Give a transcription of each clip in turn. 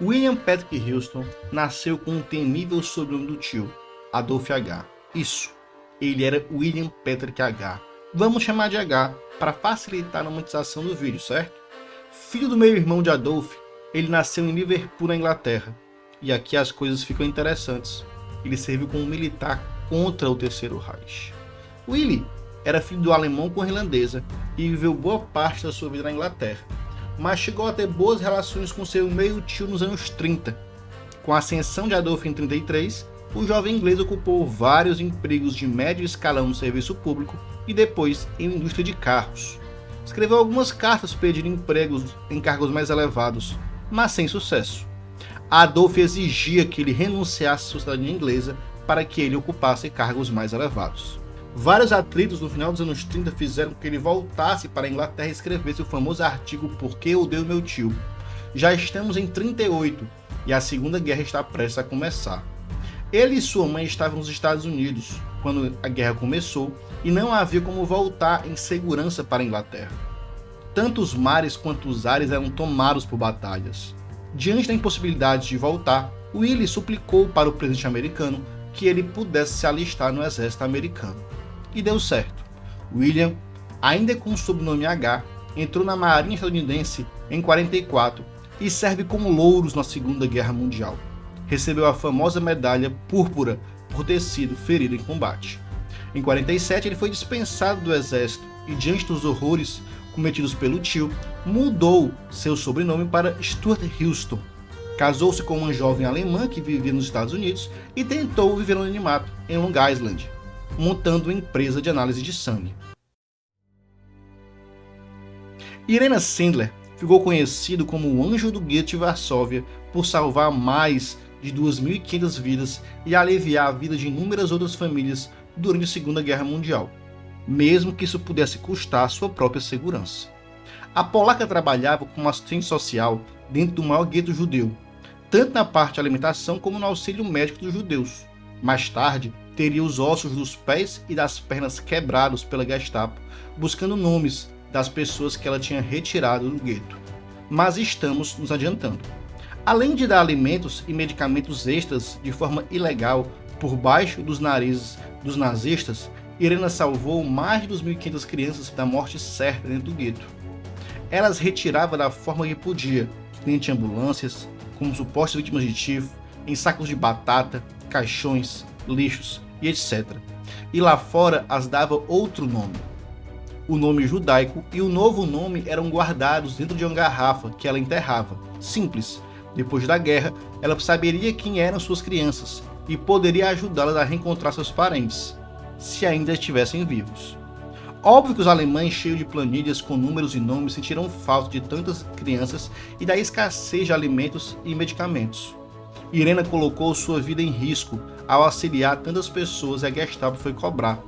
William Patrick Houston nasceu com um temível sobrenome do tio, Adolf H. Isso, ele era William Patrick H. Vamos chamar de H para facilitar a monetização do vídeo, certo? Filho do meio-irmão de Adolf, ele nasceu em Liverpool, na Inglaterra. E aqui as coisas ficam interessantes. Ele serviu como militar contra o Terceiro Reich. Willy era filho do alemão com a irlandesa e viveu boa parte da sua vida na Inglaterra, mas chegou a ter boas relações com seu meio-tio nos anos 30. Com a ascensão de Adolf em 33, o jovem inglês ocupou vários empregos de médio escalão no serviço público e depois em indústria de carros. Escreveu algumas cartas pedindo empregos em cargos mais elevados, mas sem sucesso. Adolf exigia que ele renunciasse à sua cidadania inglesa para que ele ocupasse cargos mais elevados. Vários atritos no final dos anos 30 fizeram com que ele voltasse para a Inglaterra e escrevesse o famoso artigo Por que eu odeio meu tio. Já estamos em 38 e a Segunda Guerra está prestes a começar. Ele e sua mãe estavam nos Estados Unidos quando a guerra começou e não havia como voltar em segurança para a Inglaterra. Tanto os mares quanto os ares eram tomados por batalhas. Diante da impossibilidade de voltar, Willy suplicou para o presidente americano que ele pudesse se alistar no exército americano. E deu certo. William, ainda com o sobrenome H, entrou na Marinha estadunidense em 44 e serve como louros na Segunda Guerra Mundial. Recebeu a famosa medalha púrpura por ter sido ferido em combate. Em 47 ele foi dispensado do exército e, diante dos horrores cometidos pelo tio, mudou seu sobrenome para Stuart Houston. Casou-se com uma jovem alemã que vivia nos Estados Unidos e tentou viver no anonimato em Long Island, montando uma empresa de análise de sangue. Irena Sandler ficou conhecido como o Anjo do Gueto de Varsóvia por salvar mais de 2.500 vidas e aliviar a vida de inúmeras outras famílias durante a Segunda Guerra Mundial, mesmo que isso pudesse custar sua própria segurança. A polaca trabalhava como assistente social dentro do maior gueto judeu, tanto na parte de alimentação como no auxílio médico dos judeus. Mais tarde, teria os ossos dos pés e das pernas quebrados pela Gestapo, buscando nomes das pessoas que ela tinha retirado do gueto. Mas estamos nos adiantando. Além de dar alimentos e medicamentos extras de forma ilegal por baixo dos narizes dos nazistas, Irena salvou mais de 2.500 crianças da morte certa dentro do gueto. Ela as retirava da forma que podia, em ambulâncias, como supostas vítimas de tifo, em sacos de batata, caixões, lixos e etc. E lá fora as dava outro nome, o nome judaico, e o novo nome eram guardados dentro de uma garrafa que ela enterrava. Simples. Depois da guerra, ela saberia quem eram suas crianças e poderia ajudá-las a reencontrar seus parentes, se ainda estivessem vivos. Óbvio que os alemães, cheios de planilhas com números e nomes, sentiram falta de tantas crianças e da escassez de alimentos e medicamentos. Irena colocou sua vida em risco ao auxiliar tantas pessoas e a Gestapo foi cobrar.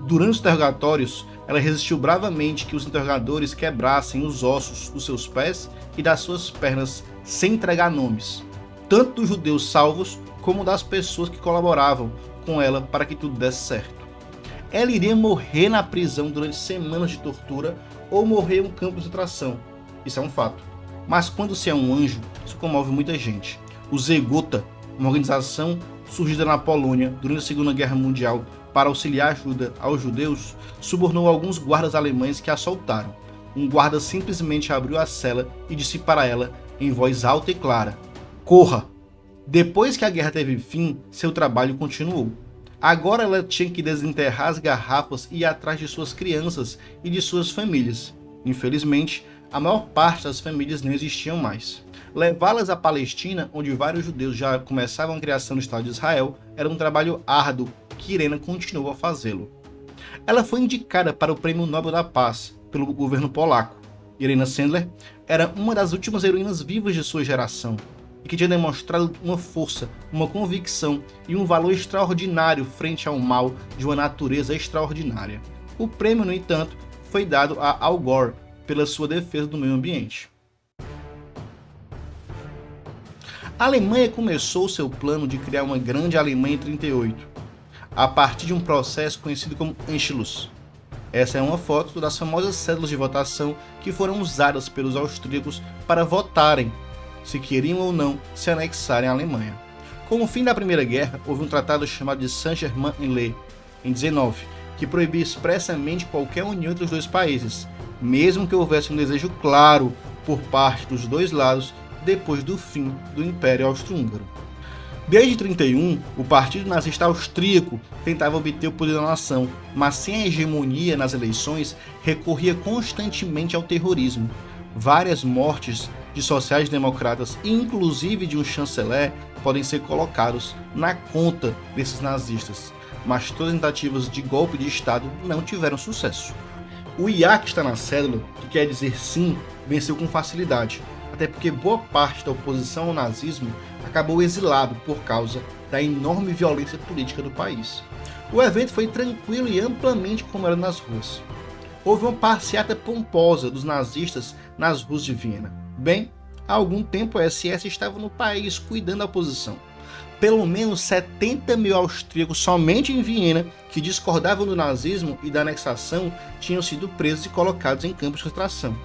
Durante os interrogatórios, ela resistiu bravamente que os interrogadores quebrassem os ossos dos seus pés e das suas pernas sem entregar nomes, tanto dos judeus salvos como das pessoas que colaboravam com ela para que tudo desse certo. Ela iria morrer na prisão durante semanas de tortura ou morrer em um campo de concentração. Isso é um fato. Mas quando se é um anjo, isso comove muita gente. O Zegota, uma organização surgida na Polônia durante a Segunda Guerra Mundial para auxiliar ajuda aos judeus, subornou alguns guardas alemães que a soltaram. Um guarda simplesmente abriu a cela e disse para ela, em voz alta e clara: "Corra!" Depois que a guerra teve fim, seu trabalho continuou. Agora ela tinha que desenterrar as garrafas e ir atrás de suas crianças e de suas famílias. Infelizmente, a maior parte das famílias não existiam mais. Levá-las à Palestina, onde vários judeus já começavam a criação do Estado de Israel, era um trabalho árduo que Irena continuou a fazê-lo. Ela foi indicada para o Prêmio Nobel da Paz pelo governo polaco. Irena Sandler era uma das últimas heroínas vivas de sua geração e que tinha demonstrado uma força, uma convicção e um valor extraordinário frente ao mal de uma natureza extraordinária. O prêmio, no entanto, foi dado a Al Gore pela sua defesa do meio ambiente. A Alemanha começou seu plano de criar uma grande Alemanha em 38, a partir de um processo conhecido como Anschluss. Essa é uma foto das famosas cédulas de votação que foram usadas pelos austríacos para votarem se queriam ou não se anexarem à Alemanha. Com o fim da Primeira Guerra, houve um tratado chamado de Saint-Germain-en-Laye, em 19, que proibia expressamente qualquer união entre os dois países, mesmo que houvesse um desejo claro por parte dos dois lados depois do fim do Império Austro-Húngaro. Desde 31, o Partido Nazista Austríaco tentava obter o poder da nação, mas sem a hegemonia nas eleições, recorria constantemente ao terrorismo. Várias mortes de sociais-democratas, inclusive de um chanceler, podem ser colocados na conta desses nazistas, mas todas as tentativas de golpe de Estado não tiveram sucesso. O IA que está na cédula, que quer dizer sim, venceu com facilidade, até porque boa parte da oposição ao nazismo acabou exilado por causa da enorme violência política do país. O evento foi tranquilo e amplamente comemorado nas ruas. Houve uma passeata pomposa dos nazistas nas ruas de Viena. Bem, há algum tempo a SS estava no país cuidando da oposição. Pelo menos 70 mil austríacos somente em Viena, que discordavam do nazismo e da anexação, tinham sido presos e colocados em campos de concentração.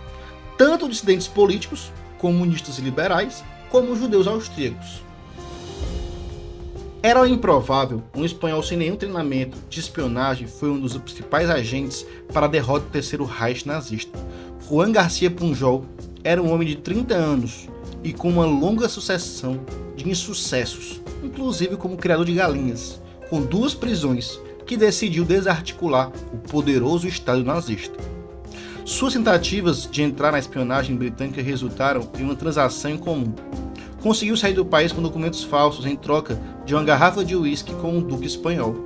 Tanto dissidentes políticos, comunistas e liberais, como judeus austríacos. Era improvável, um espanhol sem nenhum treinamento de espionagem foi um dos principais agentes para a derrota do Terceiro Reich nazista. Juan García Pujol era um homem de 30 anos e com uma longa sucessão de insucessos, inclusive como criador de galinhas, com 2 prisões, que decidiu desarticular o poderoso Estado nazista. Suas tentativas de entrar na espionagem britânica resultaram em uma transação em comum. Conseguiu sair do país com documentos falsos em troca de uma garrafa de uísque com um duque espanhol.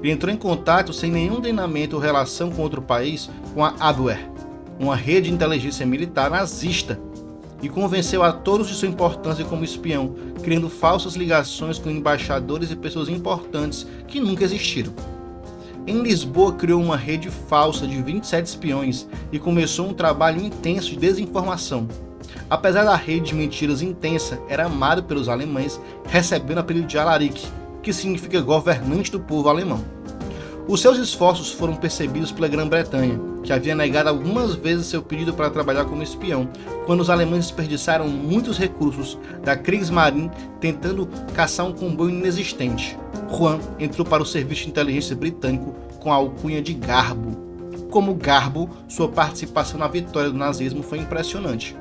Ele entrou em contato sem nenhum treinamento ou relação com outro país com a Abwehr, uma rede de inteligência militar nazista, e convenceu a todos de sua importância como espião, criando falsas ligações com embaixadores e pessoas importantes que nunca existiram. Em Lisboa, criou uma rede falsa de 27 espiões e começou um trabalho intenso de desinformação. Apesar da rede de mentiras intensa, era amado pelos alemães, recebendo o apelido de Alaric, que significa governante do povo alemão. Os seus esforços foram percebidos pela Grã-Bretanha, que havia negado algumas vezes seu pedido para trabalhar como espião, quando os alemães desperdiçaram muitos recursos da Kriegsmarine tentando caçar um comboio inexistente. Juan entrou para o serviço de inteligência britânico com a alcunha de Garbo. Como Garbo, sua participação na vitória do nazismo foi impressionante.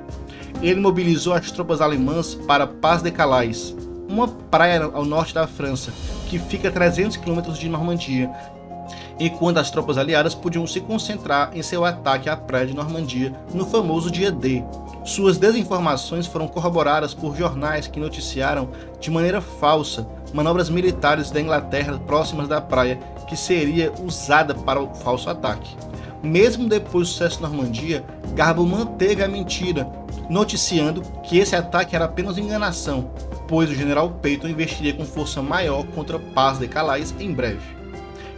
Ele mobilizou as tropas alemãs para Pas de Calais, uma praia ao norte da França, que fica a 300 km de Normandia, enquanto as tropas aliadas podiam se concentrar em seu ataque à praia de Normandia no famoso dia D. Suas desinformações foram corroboradas por jornais que noticiaram de maneira falsa manobras militares da Inglaterra próximas da praia que seria usada para o falso ataque. Mesmo depois do sucesso na Normandia, Garbo manteve a mentira, noticiando que esse ataque era apenas enganação, pois o general Patton investiria com força maior contra Pas de Calais em breve.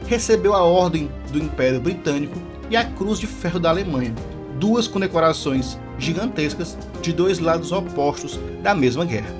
Recebeu a Ordem do Império Britânico e a Cruz de Ferro da Alemanha, 2 condecorações gigantescas de 2 lados opostos da mesma guerra.